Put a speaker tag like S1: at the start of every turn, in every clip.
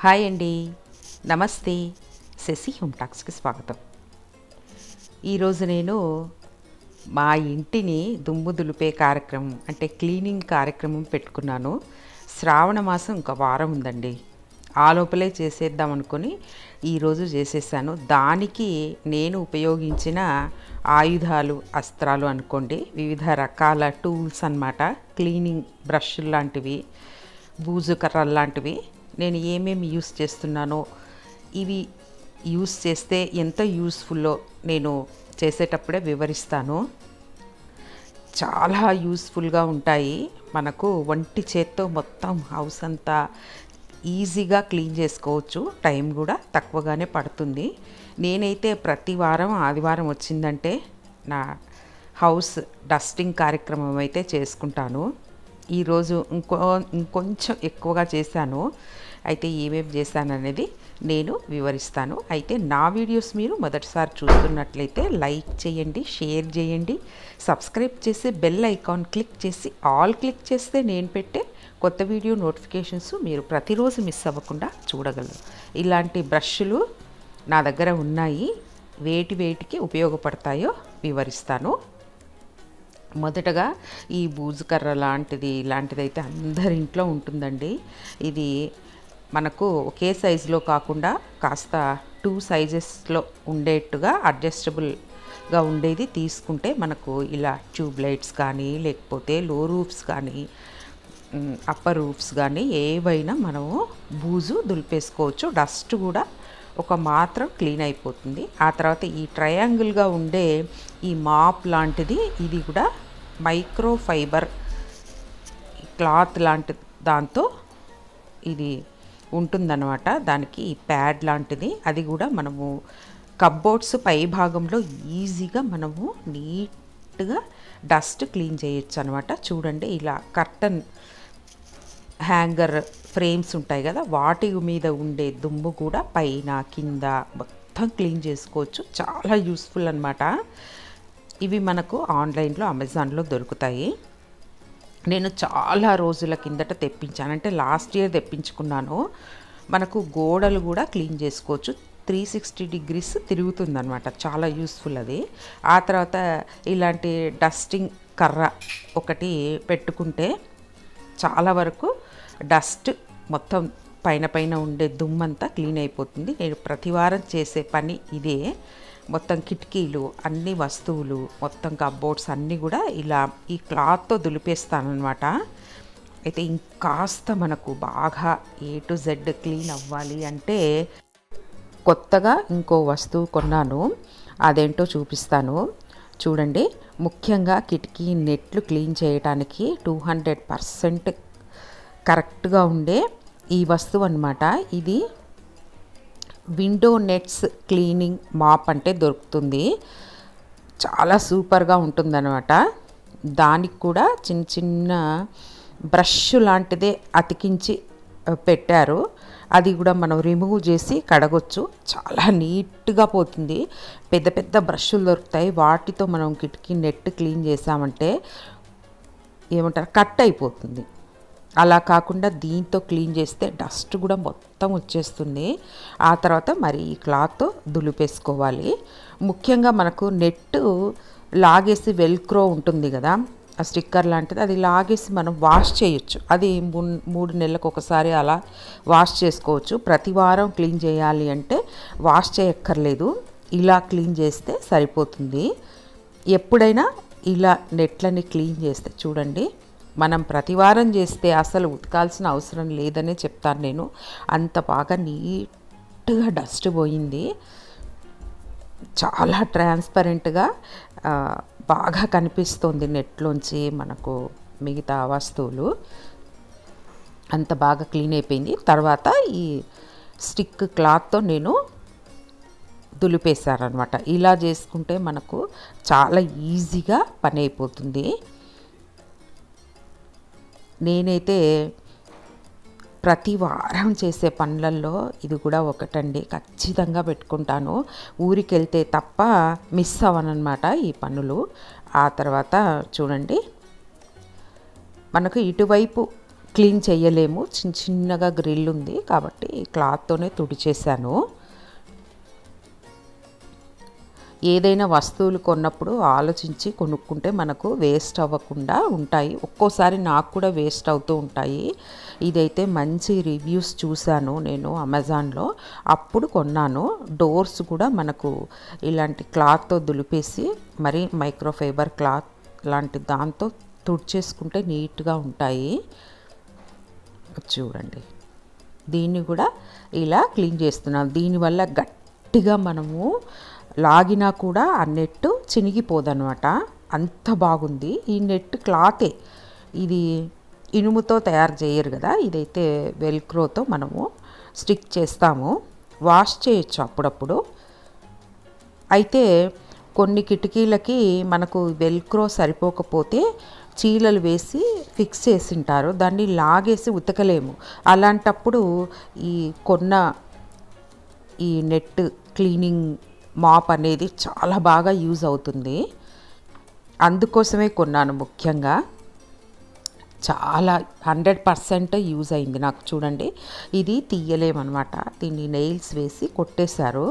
S1: Hi అండి, నమస్తే. Shashi home టాక్స్కి స్వాగతం. ఈరోజు నేను మా ఇంటిని దుమ్ము దులిపే కార్యక్రమం అంటే క్లీనింగ్ కార్యక్రమం పెట్టుకున్నాను. శ్రావణ మాసం ఇంకా వారం ఉందండి. ఆ లోపలే చేసేద్దాం అనుకొని ఈరోజు చేసేసాను. దానికి నేను ఉపయోగించిన ఆయుధాలు, అస్త్రాలు అనుకోండి, వివిధ రకాల టూల్స్ అన్నమాట. క్లీనింగ్ బ్రష్లు లాంటివి, బూజు కర్రలు లాంటివి నేను ఏమేమి యూస్ చేస్తున్నానో, ఇవి యూస్ చేస్తే ఎంత యూస్ఫుల్లో నేను చేసేటప్పుడే వివరిస్తాను. చాలా యూస్ఫుల్గా ఉంటాయి. మనకు ఒంటి చేత్తో మొత్తం హౌస్ అంతా ఈజీగా క్లీన్ చేసుకోవచ్చు. టైం కూడా తక్కువగానే పడుతుంది. నేనైతే ప్రతి వారం ఆదివారం వచ్చిందంటే నా హౌస్ డస్టింగ్ కార్యక్రమం అయితే చేసుకుంటాను. ఈరోజు ఇంకొంచెం ఎక్కువగా చేశాను. అయితే ఏమేమి చేశాను అనేది నేను వివరిస్తాను. అయితే నా వీడియోస్ మీరు మొదటిసారి చూస్తున్నట్లయితే లైక్ చేయండి, షేర్ చేయండి, సబ్స్క్రైబ్ చేసి బెల్ ఐకాన్ క్లిక్ చేసి ఆల్ క్లిక్ చేస్తే నేను పెట్టే కొత్త వీడియో నోటిఫికేషన్స్ మీరు ప్రతిరోజు మిస్ అవ్వకుండా చూడగలరు. ఇలాంటి బ్రష్లు నా దగ్గర ఉన్నాయి. వేటికి ఉపయోగపడతాయో వివరిస్తాను. మొదటగా ఈ బూజు కర్ర ఇలాంటిదైతే అందరి ఇంట్లో ఉంటుందండి. ఇది మనకు ఒకే సైజులో కాకుండా కాస్త 2 సైజెస్లో ఉండేట్టుగా అడ్జస్టబుల్గా ఉండేది తీసుకుంటే మనకు ఇలా ట్యూబ్ లైట్స్ కానీ, లేకపోతే లో రూఫ్స్ కానీ, అప్పర్ రూఫ్స్ కానీ ఏవైనా మనము బూజు దులిపేసుకోవచ్చు. డస్ట్ కూడా ఒక మాత్రం క్లీన్ అయిపోతుంది. ఆ తర్వాత ఈ ట్రయాంగిల్గా ఉండే ఈ మాప్ లాంటిది, ఇది కూడా మైక్రో ఫైబర్ క్లాత్ లాంటి దాంతో ఇది ఉంటుందన్నమాట. దానికి ఈ ప్యాడ్ లాంటిది, అది కూడా మనము కబ్బోర్డ్స్ పై భాగంలో ఈజీగా మనము నీట్గా డస్ట్ క్లీన్ చేయొచ్చు అనమాట. చూడండి, ఇలా కర్టన్ హ్యాంగర్ ఫ్రేమ్స్ ఉంటాయి కదా, వాటి మీద ఉండే దుమ్ము కూడా పైన కింద మొత్తం క్లీన్ చేసుకోవచ్చు. చాలా యూస్ఫుల్ అనమాట. ఇవి మనకు ఆన్లైన్లో అమెజాన్లో దొరుకుతాయి. నేను చాలా రోజుల కిందట తెప్పించాను, అంటే లాస్ట్ ఇయర్ తెప్పించుకున్నాను. మనకు గోడలు కూడా క్లీన్ చేసుకోవచ్చు. 360 డిగ్రీస్ తిరుగుతుందనమాట. చాలా యూస్ఫుల్ అది. ఆ తర్వాత ఇలాంటి డస్టింగ్ కర్ర ఒకటి పెట్టుకుంటే చాలా వరకు డస్ట్ మొత్తం పైన ఉండే దుమ్మంతా క్లీన్ అయిపోతుంది. నేను ప్రతి వారం చేసే పని ఇదే. మొత్తం కిటికీలు, అన్ని వస్తువులు, మొత్తం కబ్బోర్డ్స్ అన్నీ కూడా ఇలా ఈ క్లాత్తో దులిపేస్తానమాట. అయితే ఇంకాస్త మనకు బాగా A to Z క్లీన్ అవ్వాలి అంటే కొత్తగా ఇంకో వస్తువు కొన్నాను. అదేంటో చూపిస్తాను. చూడండి, ముఖ్యంగా కిటికీ నెట్లు క్లీన్ చేయడానికి 200% కరెక్ట్గా ఉండే ఈ వస్తువు అన్నమాట. ఇది విండో నెట్స్ క్లీనింగ్ మాప్ అంటే దొరుకుతుంది. చాలా సూపర్గా ఉంటుందన్నమాట. దానికి కూడా చిన్న చిన్న బ్రష్ లాంటిదే అతికించి పెట్టారు. అది కూడా మనం రిమూవ్ చేసి కడగొచ్చు. చాలా నీట్గా పోతుంది. పెద్ద పెద్ద బ్రష్లు దొరుకుతాయి, వాటితో మనం కిటికీ నెట్ క్లీన్ చేసామంటే ఏమంటారు, కట్ అయిపోతుంది. అలా కాకుండా దీంతో క్లీన్ చేస్తే డస్ట్ కూడా మొత్తం వచ్చేస్తుంది. ఆ తర్వాత మరి ఈ క్లాత్తో దులిపేసుకోవాలి. ముఖ్యంగా మనకు నెట్ లాగేసి వెల్క్రో ఉంటుంది కదా, ఆ స్టిక్కర్ లాంటిది, అది లాగేసి మనం వాష్ చేయొచ్చు. అది 3 నెలలకు ఒకసారి అలా వాష్ చేసుకోవచ్చు. ప్రతి వారం క్లీన్ చేయాలి అంటే వాష్ చేయక్కర్లేదు, ఇలా క్లీన్ చేస్తే సరిపోతుంది. ఎప్పుడైనా ఇలా నెట్లని క్లీన్ చేస్తే చూడండి, మనం ప్రతివారం చేస్తే అసలు ఉతకాల్సిన అవసరం లేదనే చెప్తాను నేను. అంత బాగా నీట్గా డస్ట్ పోయింది. చాలా ట్రాన్స్పరెంట్గా బాగా కనిపిస్తుంది నెట్లోంచి మనకు మిగతా వస్తువులు. అంత బాగా క్లీన్ అయిపోయింది. తర్వాత ఈ స్టిక్ క్లాత్తో నేను దులిపేశారనమాట. ఇలా చేసుకుంటే మనకు చాలా ఈజీగా పని అయిపోతుంది. నేనైతే ప్రతి వారం చేసే పనులలో ఇది కూడా ఒకటండి. ఖచ్చితంగా పెట్టుకుంటాను. ఊరికి వెళ్తే తప్ప మిస్ అవ్వనమాట ఈ పనులు. ఆ తర్వాత చూడండి, మనకు ఇటువైపు క్లీన్ చేయలేము, చిన్న చిన్నగా గ్రిల్ ఉంది కాబట్టి క్లాత్తోనే తుడిచేసాను. ఏదైనా వస్తువులు కొన్నప్పుడు ఆలోచించి కొనుక్కుంటే మనకు వేస్ట్ అవ్వకుండా ఉంటాయి. ఒక్కోసారి నాకు కూడా వేస్ట్ అవుతూ ఉంటాయి. ఇదైతే మంచి రివ్యూస్ చూశాను నేను అమెజాన్లో, అప్పుడు కొన్నాను. డోర్స్ కూడా మనకు ఇలాంటి క్లాత్తో దులిపేసి మరి మైక్రోఫైబర్ క్లాత్ లాంటి దాంతో తుడిచేసుకుంటే నీట్గా ఉంటాయి. చూడండి, దీన్ని కూడా ఇలా క్లీన్ చేస్తున్నాం. దీనివల్ల గట్టిగా మనము లాగినా కూడా ఆ నెట్ చినిగిపోదనమాట, అంత బాగుంది. ఈ నెట్ క్లాతే, ఇది ఇనుముతో తయారు చేయరు కదా, ఇదైతే వెల్క్రోతో మనము స్టిక్ చేస్తాము. వాష్ చేయొచ్చు అప్పుడప్పుడు. అయితే కొన్ని కిటికీలకి మనకు వెల్క్రో సరిపోకపోతే చీలలు వేసి ఫిక్స్ చేసింటారు, దాన్ని లాగేసి ఉతకలేము. అలాంటప్పుడు ఈ ఈ నెట్ క్లీనింగ్ మాప్ అనేది చాలా బాగా యూజ్ అవుతుంది. అందుకోసమే కొన్నాను ముఖ్యంగా. చాలా 100% యూజ్ అయింది నాకు. చూడండి, ఇది తీయలేమన్నమాట, దీన్ని నెయిల్స్ వేసి కొట్టేశారు.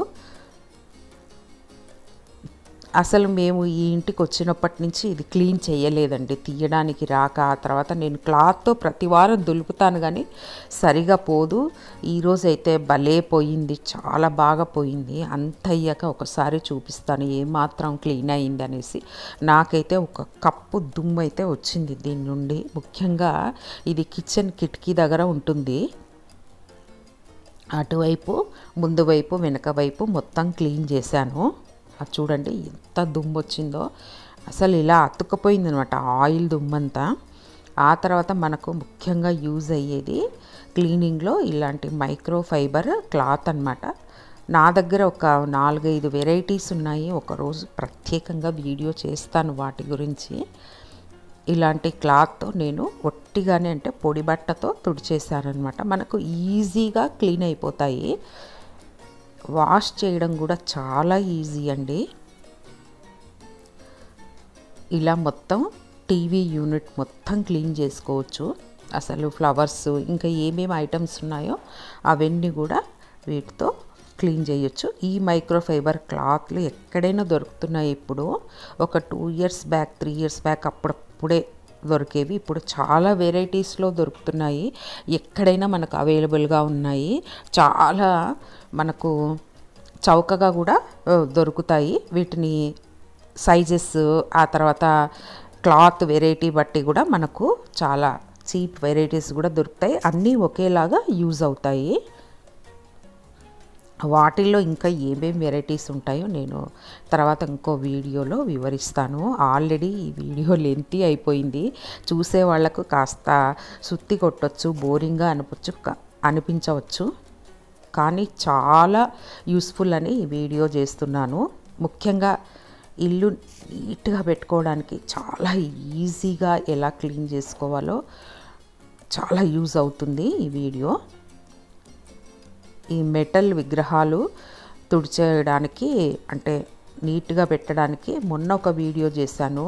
S1: అసలు మేము ఈ ఇంటికి వచ్చినప్పటి నుంచి ఇది క్లీన్ చేయలేదండి, తీయడానికి రాక. ఆ తర్వాత నేను క్లాత్తో ప్రతి వారం దులుపుతాను కానీ సరిగా పోదు. ఈరోజు అయితే భలే పోయింది, చాలా బాగా పోయింది. అంత అయ్యాక ఒకసారి చూపిస్తాను ఏమాత్రం క్లీన్ అయింది అనేసి. నాకైతే ఒక కప్పు దుమ్ము అయితే వచ్చింది దీని నుండి. ముఖ్యంగా ఇది కిచెన్ కిటికీ దగ్గర ఉంటుంది. అటువైపు, ముందు వైపు, వెనక వైపు మొత్తం క్లీన్ చేశాను. అది చూడండి ఎంత దుమ్ము వచ్చిందో, అసలు ఇలా అతుక్కపోయింది అనమాట ఆయిల్ దుమ్మంతా. ఆ తర్వాత మనకు ముఖ్యంగా యూజ్ అయ్యేది క్లీనింగ్లో ఇలాంటి మైక్రోఫైబర్ క్లాత్ అనమాట. నా దగ్గర ఒక 4-5 వెరైటీస్ ఉన్నాయి. ఒకరోజు ప్రత్యేకంగా వీడియో చేస్తాను వాటి గురించి. ఇలాంటి క్లాత్తో నేను ఒట్టిగానే, అంటే పొడి బట్టతో తుడిచేశానమాట. మనకు ఈజీగా క్లీన్ అయిపోతాయి. వాష్ చేయడం కూడా చాలా ఈజీ అండి. ఇలా మొత్తం టీవీ యూనిట్ మొత్తం క్లీన్ చేసుకోవచ్చు. అసలు ఫ్లవర్స్ ఇంకా ఏమేమి ఐటమ్స్ ఉన్నాయో అవన్నీ కూడా వీటితో క్లీన్ చేయొచ్చు. ఈ మైక్రోఫైబర్ క్లాత్లు ఎక్కడైనా దొరుకుతున్నాయి ఇప్పుడు. ఒక 2 ఇయర్స్ బ్యాక్, 3 ఇయర్స్ బ్యాక్ అప్పుడప్పుడే దొరికేవి. ఇప్పుడు చాలా వెరైటీస్లో దొరుకుతున్నాయి, ఎక్కడైనా మనకు అవైలబుల్గా ఉన్నాయి. చాలా మనకు చౌకగా కూడా దొరుకుతాయి. వీటిని సైజెస్, ఆ తర్వాత క్లాత్ వెరైటీ బట్టి కూడా మనకు చాలా చీప్ వెరైటీస్ కూడా దొరుకుతాయి. అన్నీ ఒకేలాగా యూజ్ అవుతాయి. వాటిల్లో ఇంకా ఏమేమి వెరైటీస్ ఉంటాయో నేను తర్వాత ఇంకో వీడియోలో వివరిస్తాను. ఆల్రెడీ ఈ వీడియో లెంతీ అయిపోయింది, చూసే వాళ్ళకు కాస్త సుత్తి కొట్టొచ్చు, బోరింగ్గా అనిపించవచ్చు. కానీ చాలా యూస్ఫుల్ అని ఈ వీడియో చేస్తున్నాను. ముఖ్యంగా ఇల్లు నీట్గా పెట్టుకోవడానికి చాలా ఈజీగా ఎలా క్లీన్ చేసుకోవాలో చాలా యూజ్ అవుతుంది ఈ వీడియో. ఈ మెటల్ విగ్రహాలు తుడిచేయడానికి, అంటే నీట్గా పెట్టడానికి మొన్న ఒక వీడియో చేశాను.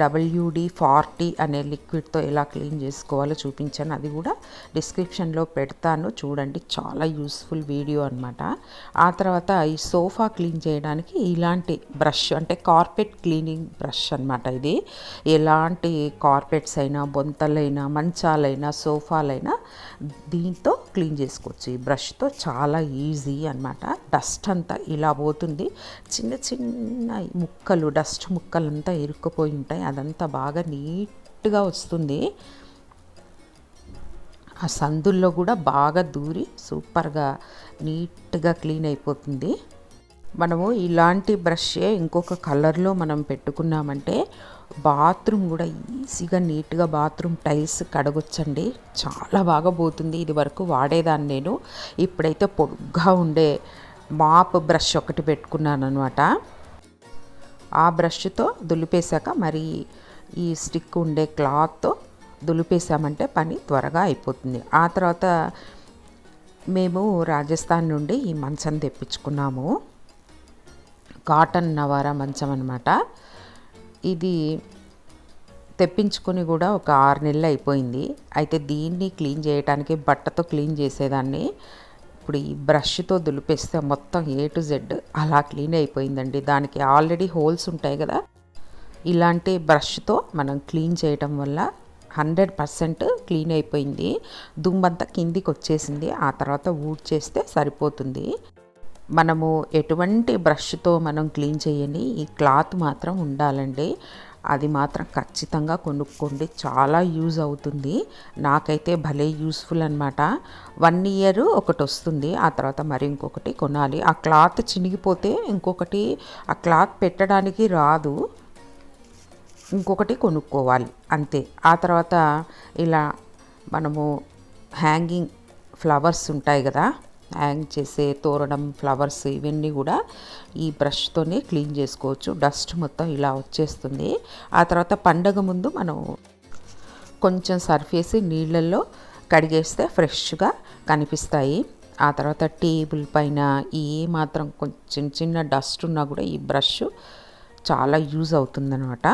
S1: WD-40 అనే లిక్విడ్తో ఎలా క్లీన్ చేసుకోవాలో చూపించాను. అది కూడా డిస్క్రిప్షన్లో పెడతాను, చూడండి. చాలా యూస్ఫుల్ వీడియో అనమాట. ఆ తర్వాత ఈ సోఫా క్లీన్ చేయడానికి ఇలాంటి బ్రష్, అంటే కార్పెట్ క్లీనింగ్ బ్రష్ అనమాట. ఇది ఎలాంటి కార్పెట్స్ అయినా, బొంతలైనా, మంచాలైనా, సోఫాలైనా దీంతో క్లీన్ చేసుకోవచ్చు. ఈ బ్రష్తో చాలా ఈజీ అనమాట. డస్ట్ అంతా ఇలా పోతుంది, చిన్న చిన్న ముక్కలు, డస్ట్ ముక్కలంతా ఇరుక్కుపోయి ఉంటాయి, అదంతా బాగా నీట్గా వస్తుంది. ఆ సందుల్లో కూడా బాగా దూరి సూపర్గా నీట్గా క్లీన్ అయిపోతుంది. మనము ఇలాంటి బ్రషే ఇంకొక కలర్లో మనం పెట్టుకున్నామంటే బాత్రూమ్ కూడా ఈజీగా నీట్గా బాత్రూమ్ టైల్స్ కడగొచ్చండి, చాలా బాగా పోతుంది. ఇది వరకు వాడేదాన్ని నేను, ఇప్పుడైతే పొడుగ్గా ఉండే మాప్ బ్రష్ ఒకటి పెట్టుకున్నాను అనమాట. ఆ బ్రష్తో దులిపేశాక మరి ఈ స్టిక్ ఉండే క్లాత్తో దులిపేసామంటే పని త్వరగా అయిపోతుంది. ఆ తర్వాత మేము రాజస్థాన్ నుండి ఈ మంచం తెప్పించుకున్నాము. కాటన్ నవారా మంచం అనమాట. ఇది తెప్పించుకొని కూడా ఒక 6 నెలలు అయిపోయింది. అయితే దీన్ని క్లీన్ చేయడానికి బట్టతో క్లీన్ చేసేదాన్ని. ఇప్పుడు ఈ బ్రష్తో దులిపేస్తే మొత్తం ఏ టు జెడ్ అలా క్లీన్ అయిపోయిందండి. దానికి ఆల్రెడీ హోల్స్ ఉంటాయి కదా, ఇలాంటి బ్రష్తో మనం క్లీన్ చేయటం వల్ల 100% క్లీన్ అయిపోయింది. దుమ్మంతా కిందికి వచ్చేసింది. ఆ తర్వాత ఊడ్చేస్తే సరిపోతుంది. మనము ఎటువంటి బ్రష్తో మనం క్లీన్ చేయని ఈ క్లాత్ మాత్రం ఉండాలండి. అది మాత్రం ఖచ్చితంగా కొనుక్కోండి, చాలా యూజ్ అవుతుంది. నాకైతే భలే యూస్ఫుల్ అనమాట. 1 ఇయర్ ఒకటి వస్తుంది, ఆ తర్వాత మరి ఇంకొకటి కొనాలి. ఆ క్లాత్ చినిగిపోతే ఇంకొకటి ఆ క్లాత్ పెట్టడానికి రాదు, ఇంకొకటి కొనుక్కోవాలి అంతే. ఆ తర్వాత ఇలా మనము హ్యాంగింగ్ ఫ్లవర్స్ ఉంటాయి కదా, హ్యాంగ్ చేసే తోరణం ఫ్లవర్స్, ఇవన్నీ కూడా ఈ బ్రష్తోనే క్లీన్ చేసుకోవచ్చు. డస్ట్ మొత్తం ఇలా వచ్చేస్తుంది. ఆ తర్వాత పండగ ముందు మనం కొంచెం సర్ఫ్ వేసి నీళ్ళల్లో కడిగేస్తే ఫ్రెష్గా కనిపిస్తాయి. ఆ తర్వాత టేబుల్ పైన ఏ మాత్రం కొంచెం చిన్న డస్ట్ ఉన్నా కూడా ఈ బ్రష్ చాలా యూజ్ అవుతుందన్నమాట.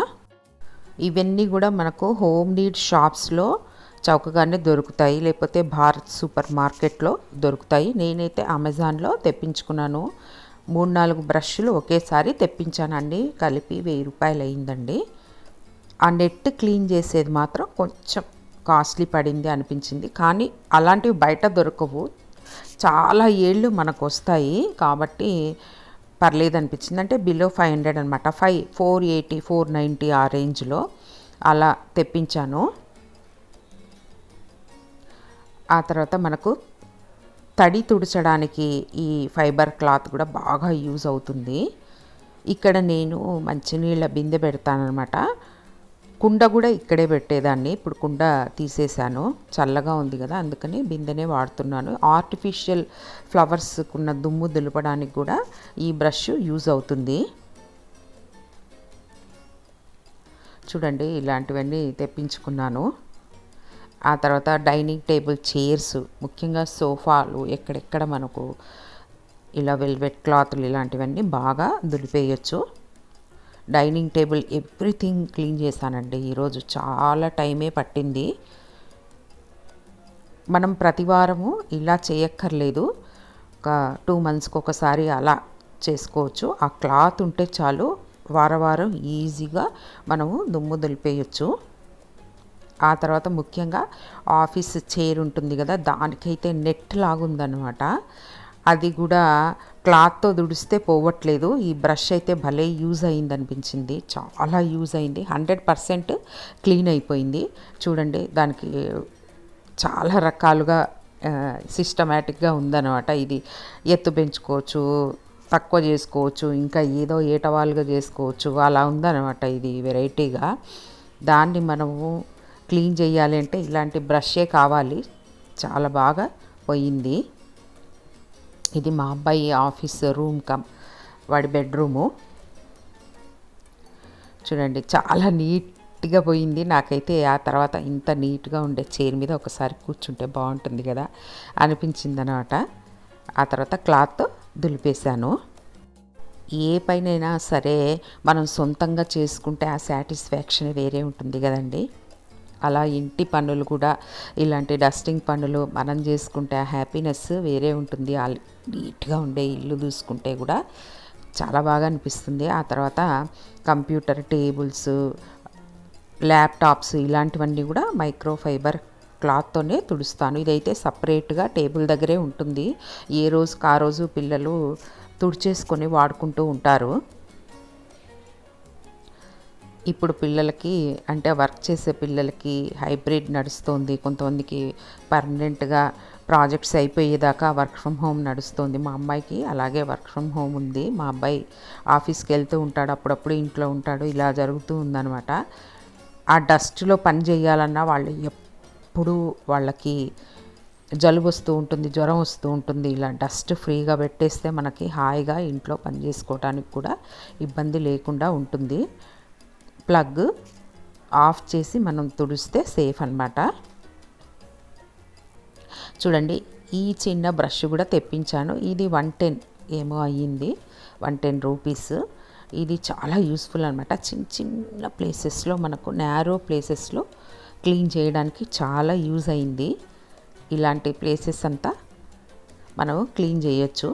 S1: ఇవన్నీ కూడా మనకు హోమ్ నీడ్ షాప్స్లో చౌకగానే దొరుకుతాయి, లేకపోతే భారత్ సూపర్ మార్కెట్లో దొరుకుతాయి. నేనైతే అమెజాన్లో తెప్పించుకున్నాను. 3-4 బ్రష్లు ఒకేసారి తెప్పించానండి, కలిపి 1000 రూపాయలు అయిందండి. ఆ నెట్ క్లీన్ చేసేది మాత్రం కొంచెం కాస్ట్లీ పడింది అనిపించింది, కానీ అలాంటివి బయట దొరకవు, చాలా ఏళ్ళు మనకు వస్తాయి కాబట్టి పర్లేదు అనిపించింది. అంటే బిలో 500 అనమాట, 480 490 ఆ రేంజ్లో అలా తెప్పించాను. ఆ తర్వాత మనకు తడి తుడచడానికి ఈ ఫైబర్ క్లాత్ కూడా బాగా యూజ్ అవుతుంది. ఇక్కడ నేను మంచినీళ్ళ బిందె పెడతానమాట. కుండ కూడా ఇక్కడే పెట్టేదాన్ని, ఇప్పుడు కుండ తీసేసాను, చల్లగా ఉంది కదా అందుకని బిందెనే వాడుతున్నాను. ఆర్టిఫిషియల్ ఫ్లవర్స్కున్న దుమ్ము దులపడానికి కూడా ఈ బ్రష్ యూజ్ అవుతుంది. చూడండి ఇలాంటివన్నీ తెప్పించుకున్నాను. ఆ తర్వాత డైనింగ్ టేబుల్ చైర్స్, ముఖ్యంగా సోఫాలు, ఎక్కడెక్కడ మనకు ఇలా వెల్వెట్ క్లాత్లు ఇలాంటివన్నీ బాగా దులిపేయచ్చు. డైనింగ్ టేబుల్ ఎవ్రీథింగ్ క్లీన్ చేశానండి ఈరోజు, చాలా టైమే పట్టింది. మనం ప్రతివారము ఇలా చేయక్కర్లేదు, ఒక 2 మంత్స్కి ఒకసారి అలా చేసుకోవచ్చు. ఆ క్లాత్ ఉంటే చాలు, వారం ఈజీగా మనము దుమ్ము దులిపేయచ్చు. ఆ తర్వాత ముఖ్యంగా ఆఫీస్ చైర్ ఉంటుంది కదా, దానికైతే నెట్ లాగుందనమాట. అది కూడా క్లాత్తో దుడిస్తే పోవట్లేదు. ఈ బ్రష్ అయితే భలే యూజ్ అయింది అనిపించింది, చాలా యూజ్ అయింది, 100% క్లీన్ అయిపోయింది. చూడండి దానికి చాలా రకాలుగా సిస్టమేటిక్గా ఉందన్నమాట. ఇది ఎత్తు పెంచుకోవచ్చు, తక్కువ చేసుకోవచ్చు, ఇంకా ఏదో ఏటవాలుగా చేసుకోవచ్చు, అలా ఉందన్నమాట. ఇది వెరైటీగా దాన్ని మనము క్లీన్ చేయాలి అంటే ఇలాంటి బ్రషే కావాలి. చాలా బాగా పోయింది. ఇది మా అబ్బాయి ఆఫీస్ రూమ్ వాడి బెడ్రూము. చూడండి చాలా నీట్గా పోయింది. నాకైతే ఆ తర్వాత ఇంత నీట్గా ఉండే చైర్ మీద ఒకసారి కూర్చుంటే బాగుంటుంది కదా అనిపించింది అన్నమాట. ఆ తర్వాత క్లాత్ దులిపేశాను. ఏ పైనైనా సరే మనం సొంతంగా చేసుకుంటే ఆ సాటిస్ఫాక్షన్ వేరే ఉంటుంది కదండి. అలా ఇంటి పనులు కూడా, ఇలాంటి డస్టింగ్ పనులు మనం చేసుకుంటే ఆ హ్యాపీనెస్ వేరే ఉంటుంది. నీట్గా ఉండే ఇల్లు చూసుకుంటే కూడా చాలా బాగా అనిపిస్తుంది. ఆ తర్వాత కంప్యూటర్ టేబుల్స్, ల్యాప్టాప్స్ ఇలాంటివన్నీ కూడా మైక్రోఫైబర్ క్లాత్తోనే తుడుస్తాను. ఇదైతే సపరేట్గా టేబుల్ దగ్గరే ఉంటుంది, ఏ రోజుకి ఆ రోజు పిల్లలు తుడిచేసుకొని వాడుకుంటూ ఉంటారు. ఇప్పుడు పిల్లలకి అంటే వర్క్ చేసే పిల్లలకి హైబ్రిడ్ నడుస్తుంది, కొంతమందికి పర్మనెంట్గా ప్రాజెక్ట్స్ అయిపోయేదాకా వర్క్ ఫ్రమ్ హోమ్ నడుస్తుంది. మా అమ్మాయికి అలాగే వర్క్ ఫ్రమ్ హోమ్ ఉంది. మా అబ్బాయి ఆఫీస్కి వెళ్తూ ఉంటాడు, అప్పుడప్పుడు ఇంట్లో ఉంటాడు, ఇలా జరుగుతూ ఉందన్నమాట. ఆ డస్ట్లో పని చేయాలన్నా వాళ్ళు ఎప్పుడు వాళ్ళకి జలుబు వస్తూ ఉంటుంది, జ్వరం వస్తూ ఉంటుంది. ఇలా డస్ట్ ఫ్రీగా పెట్టేస్తే మనకి హాయిగా ఇంట్లో పని చేసుకోవడానికి కూడా ఇబ్బంది లేకుండా ఉంటుంది. ప్లగ్ ఆఫ్ చేసి మనం తుడిస్తే సేఫ్ అన్నమాట. చూడండి ఈ చిన్న బ్రష్ కూడా తెప్పించాను. ఇది 110 ఏమో అయ్యింది, 110 రూపీస్. ఇది చాలా యూస్ఫుల్ అనమాట. చిన్న చిన్న ప్లేసెస్లో, మనకు నేరో ప్లేసెస్లో క్లీన్ చేయడానికి చాలా యూజ్ అయింది. ఇలాంటి ప్లేసెస్ అంతా మనం క్లీన్ చేయొచ్చు.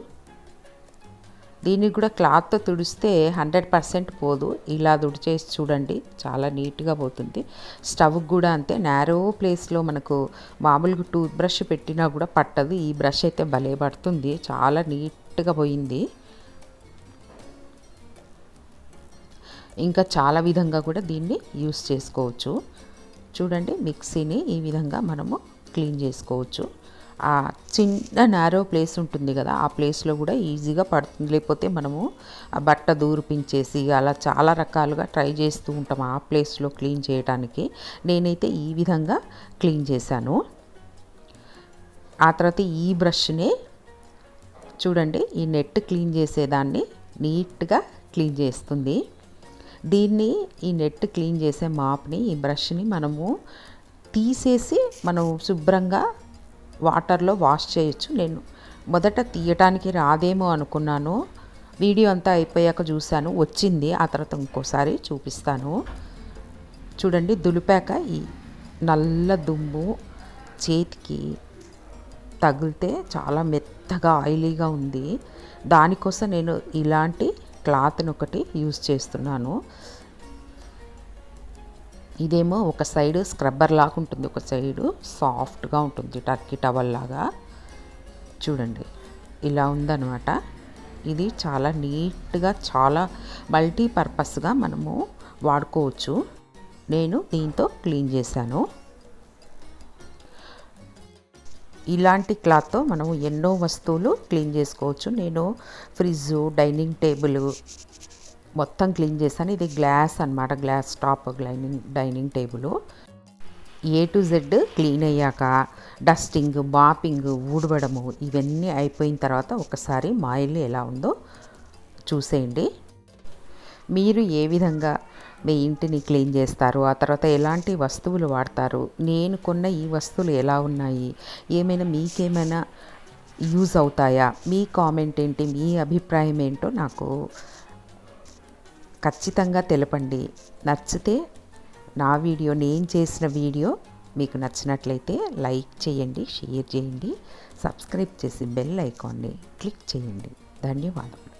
S1: దీన్ని కూడా క్లాత్తో తుడిస్తే 100% పోదు. ఇలా తుడిచేసి చూడండి, చాలా నీట్గా పోతుంది. స్టవ్కి కూడా అంతే, నేరో ప్లేస్లో మనకు మామూలుగా టూత్ బ్రష్ పెట్టినా కూడా పట్టదు. ఈ బ్రష్ అయితే భలే పడుతుంది, చాలా నీట్గా పోయింది. ఇంకా చాలా విధంగా కూడా దీన్ని యూస్ చేసుకోవచ్చు. చూడండి, మిక్సీని ఈ విధంగా మనము క్లీన్ చేసుకోవచ్చు. ఆ చిన్న నేరో ప్లేస్ ఉంటుంది కదా, ఆ ప్లేస్లో కూడా ఈజీగా పడుతుంది. లేకపోతే మనము ఆ బట్ట దూర్పించేసి అలా చాలా రకాలుగా ట్రై చేస్తూ ఉంటాం ఆ ప్లేస్లో క్లీన్ చేయడానికి. నేనైతే ఈ విధంగా క్లీన్ చేశాను. ఆ తర్వాత ఈ బ్రష్ని చూడండి, ఈ నెట్ క్లీన్ చేసేదాన్ని నీట్గా క్లీన్ చేస్తుంది. దీన్ని, ఈ నెట్ క్లీన్ చేసే మాప్ని, ఈ బ్రష్ని మనము తీసేసి మనం శుభ్రంగా వాటర్లో వాష్ చేయొచ్చు. నేను మొదట తీయటానికి రాదేమో అనుకున్నాను, వీడియో అంతా అయిపోయాక చూశాను, వచ్చింది. ఆ తర్వాత ఇంకోసారి చూపిస్తాను. చూడండి, దులిపాక ఈ నల్ల దుమ్ము చేతికి తగిలితే చాలా మెత్తగా ఆయిలీగా ఉంది. దానికోసం నేను ఇలాంటి క్లాత్ని ఒకటి యూజ్ చేస్తున్నాను. ఇదేమో ఒక సైడ్ స్క్రబ్బర్ లాగా ఉంటుంది, ఒక సైడు సాఫ్ట్గా ఉంటుంది, టర్కీ టవల్ లాగా. చూడండి, ఇలా ఉందన్నమాట. ఇది చాలా నీట్గా, చాలా మల్టీపర్పస్గా మనము వాడుకోవచ్చు. నేను దీంతో క్లీన్ చేశాను. ఇలాంటి క్లాత్తో మనం ఎన్నో వస్తువులు క్లీన్ చేసుకోవచ్చు. నేను ఫ్రిడ్జ్, డైనింగ్ టేబుల్ మొత్తం క్లీన్ చేశాను. ఇది గ్లాస్ అన్నమాట, glass top dining table. A to Z clean అయ్యాక డస్టింగ్, మాపింగ్, ఊడవడము ఇవన్నీ అయిపోయిన తర్వాత ఒకసారి మా ఇల్లు ఎలా ఉందో చూసేయండి. మీరు ఏ విధంగా మీ ఇంటిని క్లీన్ చేస్తారు, ఆ తర్వాత ఎలాంటి వస్తువులు వాడతారు, నేను కొన్న ఈ వస్తువులు ఎలా ఉన్నాయి, ఏమైనా మీకేమైనా యూజ్ అవుతాయా, మీ కామెంట్ ఏంటి, మీ అభిప్రాయం ఏంటో నాకు ఖచ్చితంగా తెలపండి. నచ్చితే నా వీడియో, నేను చేసిన వీడియో మీకు నచ్చినట్లయితే లైక్ చేయండి, షేర్ చేయండి, సబ్స్క్రైబ్ చేసి బెల్ ఐకాన్ని క్లిక్ చేయండి. ధన్యవాదాలు.